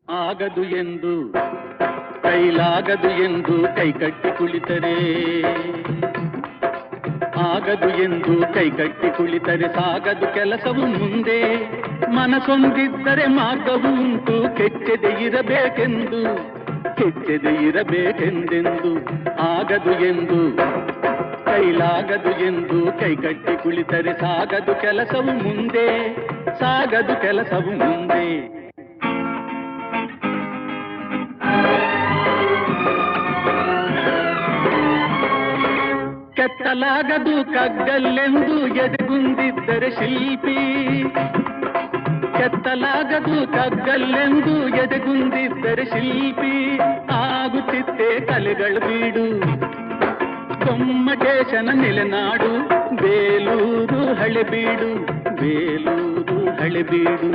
ಆಗದು ಎಂದು ಕೈಲಾಗದು ಎಂದು ಕೈಕಟ್ಟಿ ಕುಳಿತರೆ, ಆಗದು ಎಂದು ಕೈಕಟ್ಟಿ ಕುಳಿತರೆ ಸಾಗದು ಕೆಲಸವು ಮುಂದೆ. ಮನಸೊಂದಿದ್ದರೆ ಮಾರ್ಗವು ಉಂಟು, ಕೆಚ್ಚದೆ ಇರಬೇಕೆಂದು, ಕೆಚ್ಚದೆ ಇರಬೇಕೆಂದೆಂದು. ಆಗದು ಎಂದು ಕೈಲಾಗದು ಎಂದು ಕೈಕಟ್ಟಿ ಕುಳಿತರೆ ಸಾಗದು ಕೆಲಸವು ಮುಂದೆ, ಸಾಗದು ಕೆಲಸವು ಮುಂದೆ. ಕೆತ್ತಲಾಗದು ಕಗ್ಗಲ್ಲೆಂದು ಎದೆಗುಂದಿದ್ದರೆ ಶಿಲ್ಪಿ, ಕೆತ್ತಲಾಗದು ಕಗ್ಗಲ್ಲೆಂದು ಎದೆಗುಂದಿದ್ದರೆ ಶಿಲ್ಪಿ. ಆಗುತ್ತಿತ್ತೆ ಕಲೆಗಳು ಬೀಡು, ಗೊಮ್ಮಟೇಶನ ನೆಲೆನಾಡು ಬೇಲೂರು ಹಳೆಬೀಡು, ಬೇಲೂರು ಹಳೆಬೀಡು.